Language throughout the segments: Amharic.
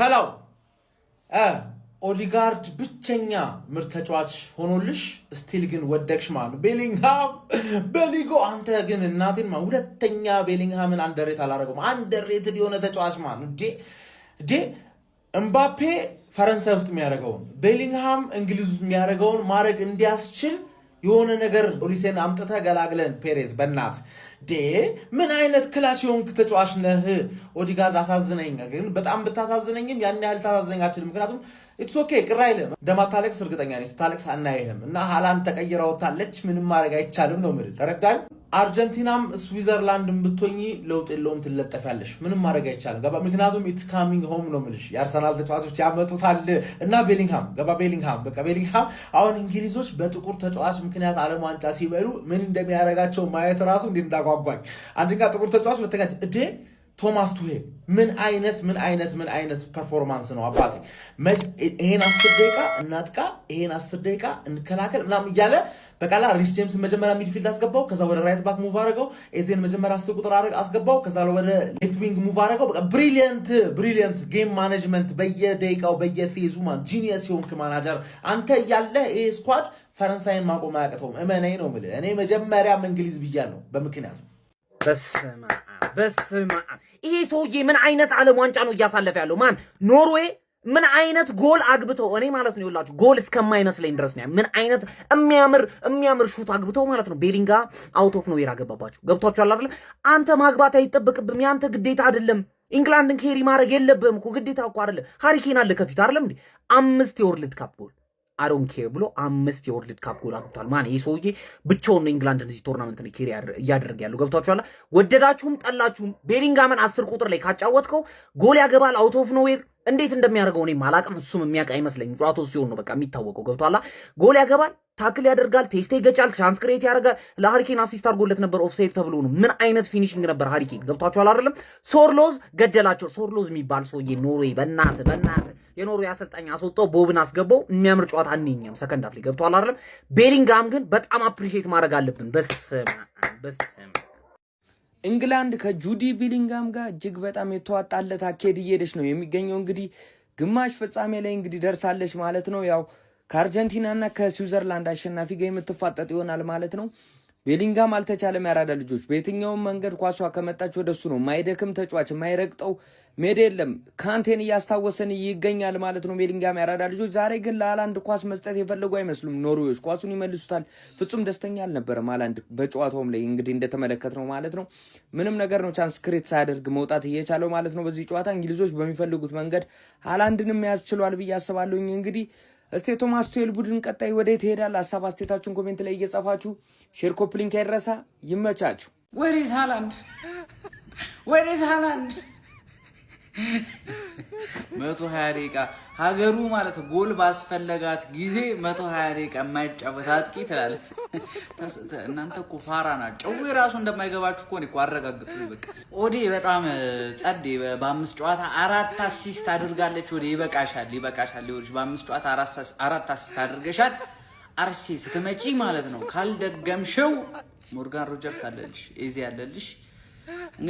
ፈላው ኦዲጋርድ ብቸኛ ምርጥ ተጫዋች ሆኖልሽ ስቲል ግን ወደቅሽ ማለት ነው። ቤሊንግሃም በሊጉ አንተ ግን እናቴን ማለት ሁለተኛ ቤሊንግሃምን አንደሬት አላረገውም። አንደሬትድ የሆነ ተጫዋች ማለት ነው። እምባፔ ፈረንሳይ ውስጥ የሚያደርገውን ቤሊንግሃም እንግሊዝ ውስጥ የሚያደርገውን ማድረግ እንዲያስችል የሆነ ነገር ኦሊሴን አምጥተህ ገላግለን ፔሬዝ በእናት ምን አይነት ክላስ የሆንክ ተጫዋች ነህ። ኦዲጋርድ አሳዝነኝ፣ ግን በጣም ብታሳዝነኝም ያን ያህል ታሳዝነኝ አችልም። ምክንያቱም ኢትስ ኦኬ ቅር አይልም። እንደማታለቅስ እርግጠኛ ነኝ። ስታለቅስ አናይህም እና ሃላንድ ተቀይራ ወጣለች። ምንም ማድረግ አይቻልም ነው የምልህ። ተረዳኝ። አርጀንቲናም ስዊዘርላንድም ብትሆኚ ለውጥ የለውም፣ ትለጠፊያለሽ። ምንም ማድረግ አይቻልም። ገባ? ምክንያቱም ኢትስ ካሚንግ ሆም ነው የምልሽ። የአርሰናል ተጫዋቾች ያመጡታል እና ቤሊንግሃም ገባ? ቤሊንግሃም አሁን እንግሊዞች በጥቁር ተጫዋች ምክንያት ዓለም ዋንጫ ሲበሉ ምን እንደሚያደርጋቸው ማየት ራሱ እንዴት እንዳጓጓኝ። አንደኛ ጥቁር ተጫዋች፣ ሁለተኛ ቶማስ ቱሄል ምን አይነት ፐርፎርማንስ ነው አባቴ። ይሄን 10 ደቂቃ እናጥቃ፣ ይሄን 10 ደቂቃ እንከላከል ምናምን እያለ በቃላ ሪስ ጄምስ መጀመሪያ ሚድፊልድ አስገባው፣ ከዛ ወደ ራይት ባክ ሙቭ አረገው። ኤዜን መጀመሪያ 10 ቁጥር አስገባው፣ ከዛ ወደ ሌፍት ዊንግ ሙቭ አረገው። በቃ ብሪሊየንት ጌም ማኔጅመንት በየደቂቃው በየፌዙ ማን ጂኒየስ የሆንክ ማናጀር አንተ እያለ ይሄ ስኳድ ፈረንሳይን ማቆም አያቅተውም። እመነኝ ነው የምልህ። እኔ መጀመሪያም እንግሊዝ ብያለሁ በምክንያት። በስመ አብ ይሄ ሰውዬ ምን አይነት ዓለም ዋንጫ ነው እያሳለፈ ያለው? ማን ኖርዌይ ምን አይነት ጎል አግብተው እኔ ማለት ነው ይላችሁ ጎል እስከማይመስለኝ ድረስ ነው። ምን አይነት የሚያምር ሹት አግብተው ማለት ነው። ቤሊንጋ አውት ኦፍ ኖዌር አገባባችሁ። ገብቷችኋል አይደል? አንተ ማግባት አይጠበቅብም፣ ያንተ ግዴታ አይደለም። ኢንግላንድን ኬሪ ማድረግ የለብህም እኮ ግዴታ እኮ አይደለም። ሃሪኬን አለ ከፊት አይደለም እንዴ? 5 የወርልድ ካፕ ጎል አዶን ኬር ብሎ 5 የወርልድ ካፕ ጎል አግብቷል። ማን ይሄ ሰውዬ ብቻውን ነው ኢንግላንድ እዚህ ቶርናመንት ላይ ኬሪ እያደረገ ያለው። ገብቷችኋል? ወደዳችሁም ጠላችሁም ቤሊንጋምን 10 ቁጥር ላይ ካጫወትከው ጎል ያገባል አውት ኦፍ ኖዌር። እንዴት እንደሚያደርገው እኔ ማላቅም፣ እሱም የሚያውቅ አይመስለኝም። ጨዋታው ሲሆን ነው በቃ የሚታወቀው። ገብቷላ? ጎል ያገባል፣ ታክል ያደርጋል፣ ቴስቴ ይገጫል፣ ቻንስ ክሬት ያደርጋል። ለሃሪኬን አሲስት አድርጎለት ነበር፣ ኦፍሳይድ ተብሎ ነው። ምን አይነት ፊኒሽንግ ነበር ሃሪኬን። ገብቷችኋል አይደለም? ሶርሎዝ ገደላቸው። ሶርሎዝ የሚባል ሰውዬ ኖርዌይ በእናት የኖርዌይ አሰልጣኝ አስወጣው፣ ቦብን አስገባው። የሚያምር ጨዋታ አንኛም ሰከንድ አፍ ላይ ገብቷል አይደለም? ቤሊንጋም ግን በጣም አፕሪሺየት ማድረግ አለብን። በስመ ኢንግላንድ ከጁዲ ቤሊንጋም ጋር እጅግ በጣም የተዋጣለት አካሄድ እየሄደች ነው የሚገኘው። እንግዲህ ግማሽ ፍጻሜ ላይ እንግዲህ ደርሳለች ማለት ነው። ያው ከአርጀንቲናና ከስዊዘርላንድ አሸናፊ ጋር የምትፋጠጥ ይሆናል ማለት ነው። ቤሊንጋም አልተቻለም። ያራዳ ልጆች በየትኛውም መንገድ ኳሷ ከመጣች ወደሱ ነው። ማይደክም ተጫዋች፣ ማይረግጠው ሜዳ የለም። ካንቴን እያስታወሰን ይገኛል ማለት ነው። ቤሊንጋም ያራዳ ልጆች ዛሬ ግን ለሃላንድ ኳስ መስጠት የፈለጉ አይመስሉም። ኖርዌዮች ኳሱን ይመልሱታል። ፍጹም ደስተኛ አልነበረም ሃላንድ በጨዋታውም ላይ እንግዲህ እንደተመለከት ነው ማለት ነው። ምንም ነገር ነው ቻንስ ክሬት ሳያደርግ መውጣት እየቻለው ማለት ነው። በዚህ ጨዋታ እንግሊዞች በሚፈልጉት መንገድ ሃላንድንም ያስችሏል ብዬ አስባለሁኝ። እንግዲህ እስቲ ቶማስ ቱሄል ቡድን ቀጣይ ወዴት ይሄዳል? ሀሳብ አስተያየታችሁን ኮሜንት ላይ እየጻፋችሁ ሼር ኮፕሊንክ አይረሳ። ይመቻችሁ። Where is Haaland? 120 ደቂቃ ሀገሩ ማለት ጎል ባስፈለጋት ጊዜ 120 ደቂቃ የማይጫወት አጥቂ ትላለች። እናንተ እኮ ፋራ ናቸው። ጨው ራሱ እንደማይገባችሁ እኮ ነው አረጋግጡ። በቃ ኦዴ በጣም ጸዴ በ5 ጨዋታ 4 አሲስት አድርጋለች። ኦዴ ይበቃሻል። ይኸውልሽ በ5 ጨዋታ 4 አሲስት አድርገሻል። አርሲ ስትመጪ ማለት ነው ካልደገምሽው ሞርጋን ሮጀርስ አለልሽ፣ ኤዚ አለልሽ።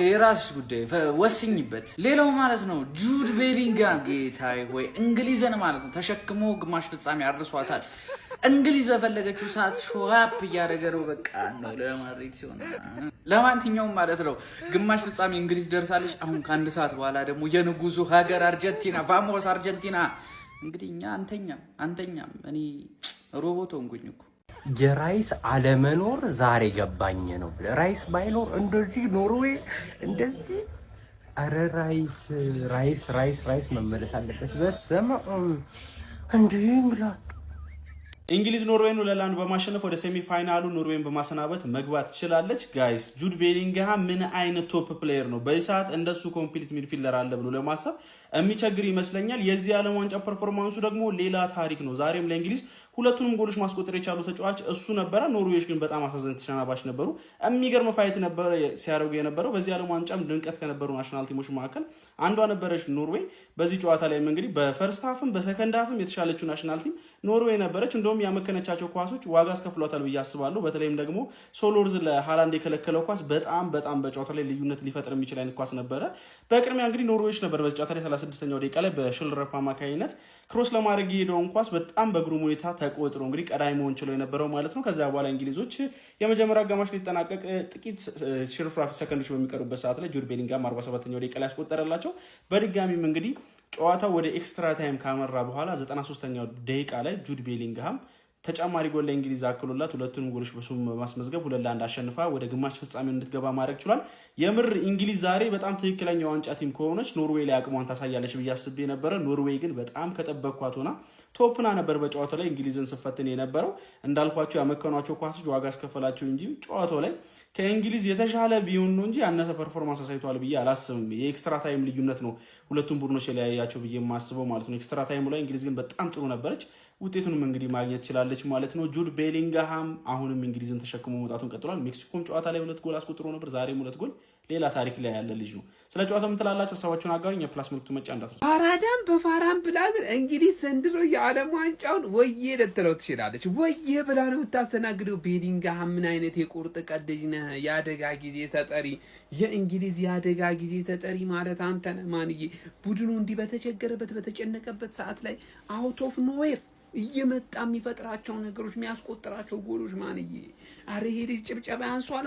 የራስሽ ጉዳይ ወስኝበት። ሌላው ማለት ነው ጁድ ቤሊንጋም ጌታዬ ሆይ እንግሊዝን ማለት ነው ተሸክሞ ግማሽ ፍጻሜ አድርሷታል። እንግሊዝ በፈለገችው ሰዓት ሾዋፕ እያደረገ ነው። በቃ ነው ለማድሪድ ሲሆን ለማንኛውም ማለት ነው ግማሽ ፍጻሜ እንግሊዝ ደርሳለች። አሁን ከ1 ሰዓት በኋላ ደግሞ የንጉሱ ሀገር አርጀንቲና ቫሞስ አርጀንቲና። እንግዲህ እኛ አንተኛም እኔ ሮቦት ሆንኩኝ እኮ። የራይስ አለመኖር ዛሬ ገባኝ ነው። ራይስ ባይኖር እንደዚህ ኖርዌይ እንደዚህ አረ ራይስ መመለስ አለበት። በስመ አብ እንዴ እንግሊዝ ኖርዌይን 2-1 በማሸነፍ ወደ ሴሚ ፋይናሉ ኖርዌይን በማሰናበት መግባት ትችላለች። ጋይስ ጁድ ቤሊንግሃም ምን አይነት ቶፕ ፕሌየር ነው። በዚህ ሰዓት እንደሱ ኮምፕሊት ሚድፊልደር አለ ብሎ ለማሰብ የሚቸግር ይመስለኛል። የዚህ ዓለም ዋንጫ ፐርፎርማንሱ ደግሞ ሌላ ታሪክ ነው። ዛሬም ለእንግሊዝ ሁለቱንም ጎሎች ማስቆጠር የቻሉ ተጫዋች እሱ ነበረ። ኖርዌዮች ግን በጣም አሳዛኝ ተሸናባች ነበሩ። የሚገርም ፋይት ነበረ ሲያደርጉ የነበረው። በዚህ ዓለም ዋንጫም ድንቀት ከነበሩ ናሽናል ቲሞች መካከል አንዷ ነበረች ኖርዌይ። በዚህ ጨዋታ ላይም እንግዲህ በፈርስት ሃፍም በሰከንድ ሃፍም የተሻለችው ናሽናል ቲም ኖርዌይ ነበረች። እንደውም ያመከነቻቸው ኳሶች ዋጋ አስከፍሏታል ብዬ አስባለሁ። በተለይም ደግሞ ሶሎርዝ ለሃላንድ የከለከለው ኳስ በጣም በጨዋታ ላይ ልዩነት ሊፈጥር የሚችል አይነት ኳስ ነበረ። በቅድሚያ እንግዲህ ኖርዌዮች ነበር በዚህ ጨዋታ ላይ 36ኛው ደቂቃ ላይ በሽልረፕ አማካኝነት ክሮስ ለማድረግ የሄደውን ኳስ በጣም በግሩም ሁኔታ ተቆጥሮ እንግዲህ ቀዳሚ መሆን ችሎ የነበረው ማለት ነው። ከዛ በኋላ እንግሊዞች የመጀመሪያ አጋማሽ ሊጠናቀቅ ጥቂት ሽርፍራፊ ሰከንዶች በሚቀሩበት ሰዓት ላይ ጁድ ቤሊንጋም 47ኛው ደቂቃ ላይ ያስቆጠረላቸው። በድጋሚም እንግዲህ ጨዋታው ወደ ኤክስትራ ታይም ካመራ በኋላ 93ኛው ደቂቃ ላይ ጁድ ቤሊንጋም ተጨማሪ ጎል ለእንግሊዝ አክሎላት ሁለቱንም ጎሎች በሱም በማስመዝገብ 2-1 አሸንፋ ወደ ግማሽ ፍጻሜው እንድትገባ ማድረግ ችሏል። የምር እንግሊዝ ዛሬ በጣም ትክክለኛ ዋንጫ ቲም ከሆነች ኖርዌይ ላይ አቅሟን ታሳያለች ብዬ አስቤ ነበረ። ኖርዌይ ግን በጣም ከጠበቅኳት ሆና ቶፕና ነበር በጨዋታው ላይ እንግሊዝን ስፈትን የነበረው። እንዳልኳቸው ያመከኗቸው ኳሶች ዋጋ አስከፈላቸው እንጂ ጨዋታው ላይ ከእንግሊዝ የተሻለ ቢሆን ነው እንጂ ያነሰ ፐርፎርማንስ አሳይቷል ብዬ አላስብም። የኤክስትራ ታይም ልዩነት ነው ሁለቱም ቡድኖች የለያያቸው ብዬ የማስበው ማለት ነው። ኤክስትራ ታይሙ ላይ እንግሊዝ ግን በጣም ጥሩ ነበረች። ውጤቱንም እንግዲህ ማግኘት ችላለች ማለት ነው። ጁድ ቤሊንግሃም አሁንም እንግሊዝን ተሸክሞ መውጣቱን ቀጥሏል። ሜክሲኮም ጨዋታ ላይ 2 ጎል አስቆጥሮ ነበር። ዛሬም 2 ጎል። ሌላ ታሪክ ላይ ያለ ልጅ ነው። ስለ ጨዋታው የምትላላችሁ ሀሳባችሁን አጋሩኝ። የፕላስ ምልክቱ መጫ እንዳትረሱ። ፋራዳም በፋራም ብላ ግን እንግዲህ ዘንድሮ የዓለም ዋንጫውን ወዬ ልትለው ትችላለች። ወዬ ብላ ነው የምታስተናግደው። ቤሊንግሃም ምን አይነት የቁርጥ ቀን ልጅ ነህ! የአደጋ ጊዜ ተጠሪ፣ የእንግሊዝ የአደጋ ጊዜ ተጠሪ ማለት አንተ ነህ ማንዬ። ቡድኑ እንዲህ በተቸገረበት በተጨነቀበት ሰዓት ላይ አውት ኦፍ ኖዌር እየመጣ የሚፈጥራቸው ነገሮች የሚያስቆጥራቸው ጎሎች ማንዬ። አረ ይሄ ልጅ ጭብጨባ ያንሷል።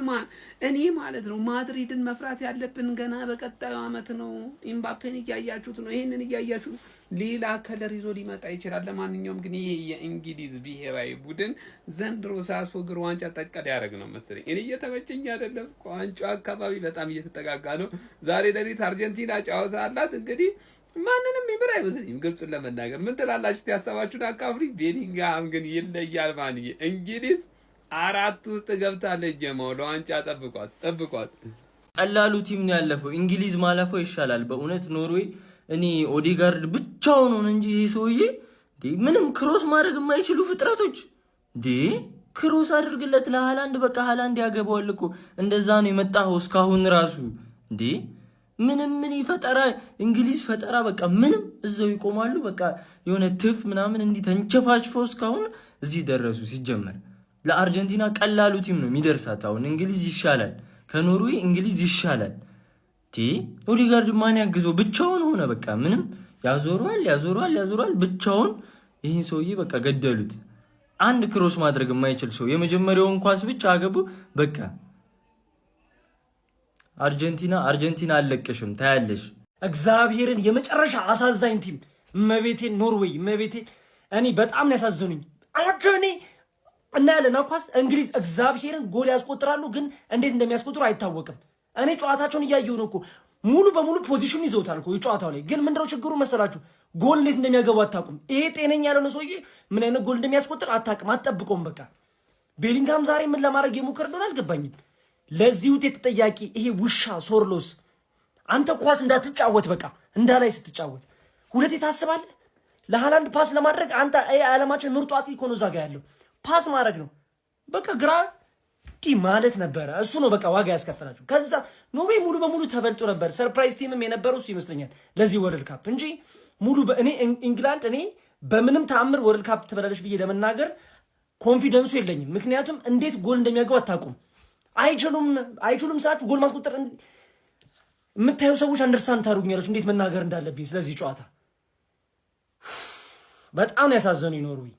እኔ ማለት ነው ማድሪድን መፍራት ያለብን ገና በቀጣዩ አመት ነው። ኤምባፔን እያያችሁት ነው። ይሄንን እያያችሁት ሌላ ከለር ይዞ ሊመጣ ይችላል። ለማንኛውም ግን ይሄ የእንግሊዝ ብሔራዊ ቡድን ዘንድሮ ሳያስፎግር ዋንጫ ጠቀል ያደርግ ነው መሰለኝ። እኔ እየተመቸኝ አይደለም። ዋንጫው አካባቢ በጣም እየተጠጋጋ ነው። ዛሬ ሌሊት አርጀንቲና ጨዋታ አላት እንግዲህ ማንንም ይምር አይመስልኝም። ግልጹን ለመናገር ምን ትላላችሁ? ያሰባችሁን አካፍሪ። ቤሊንግሃም ግን ይለያል ማንዬ። እንግሊዝ 4 ውስጥ ገብታለች። ጀማው ለዋንጫ ጠብቋት። ቀላሉ ቲም ነው ያለፈው። እንግሊዝ ማለፈው ይሻላል በእውነት። ኖርዌይ እኔ ኦዴጋርድ ብቻውን ነው እንጂ ይሄ ሰውዬ ምንም ክሮስ ማድረግ የማይችሉ ፍጥረቶች ክሮስ አድርግለት ለሃላንድ። በቃ ሃላንድ ያገባዋል እኮ። እንደዛ ነው የመጣው እስካሁን ራሱ ምንም ምን ይፈጠራ እንግሊዝ ፈጠራ በቃ ምንም እዛው ይቆማሉ። በቃ የሆነ ትፍ ምናምን እንዲህ ተንቸፋጭፈው እስካሁን እዚህ ደረሱ። ሲጀመር ለአርጀንቲና ቀላሉ ቲም ነው የሚደርሳት። አሁን እንግሊዝ ይሻላል ከኖርዌይ፣ እንግሊዝ ይሻላል። ኦዴጋርድ ማን ያግዘው? ብቻውን ሆነ። በቃ ምንም ያዞሯል ብቻውን። ይህን ሰውዬ በቃ ገደሉት። አንድ ክሮስ ማድረግ የማይችል ሰው የመጀመሪያውን ኳስ ብቻ አገቡ። በቃ አርጀንቲና አለቅሽም ታያለሽ። እግዚአብሔርን የመጨረሻ አሳዛኝ ቲም መቤቴን ኖርዌይ መቤቴን እኔ በጣም ነው ያሳዘኑኝ። አላጀኔ እና ያለና ኳስ እንግሊዝ እግዚአብሔርን ጎል ያስቆጥራሉ፣ ግን እንዴት እንደሚያስቆጥሩ አይታወቅም። እኔ ጨዋታቸውን እያየሁ ነው እኮ ሙሉ በሙሉ ፖዚሽን ይዘውታል እኮ የጨዋታው ላይ። ግን ምንድነው ችግሩ መሰላችሁ? ጎል እንዴት እንደሚያገቡ አታውቁም። ይሄ ጤነኛ ያልሆነ ሰውዬ ምን አይነት ጎል እንደሚያስቆጥር አታውቅም፣ አትጠብቀውም። በቃ ቤሊንግሃም ዛሬ ምን ለማድረግ የሞከረ እንደሆነ አልገባኝም። ለዚህ ውጤት ተጠያቂ ይሄ ውሻ ሶርሎስ። አንተ ኳስ እንዳትጫወት በቃ እንዳላይ ስትጫወት ሁለቴ ታስባለህ። ለሃላንድ ፓስ ለማድረግ አንተ ዓለማችን ምርጡ አጥቂ እኮ ነው እዛ ጋ ያለው። ፓስ ማድረግ ነው በቃ ግራ ማለት ነበረ። እሱ ነው በቃ ዋጋ ያስከፈላችሁ። ከዛ ኖርዌይ ሙሉ በሙሉ ተበልጦ ነበር። ሰርፕራይዝ ቲምም የነበረው እሱ ይመስለኛል ለዚህ ወርልድ ካፕ እንጂ ሙሉ እኔ ኢንግላንድ እኔ በምንም ተአምር ወርልድ ካፕ ትበላለች ብዬ ለመናገር ኮንፊደንሱ የለኝም። ምክንያቱም እንዴት ጎል እንደሚያገቡ አታውቁም። አይችሉም ስላችሁ ጎል ማስቆጠር የምታዩ ሰዎች አንደርስታንድ ታደርጉኛላችሁ እንዴት መናገር እንዳለብኝ። ስለዚህ ጨዋታ በጣም ነው ያሳዘኑ ኖርዌይ።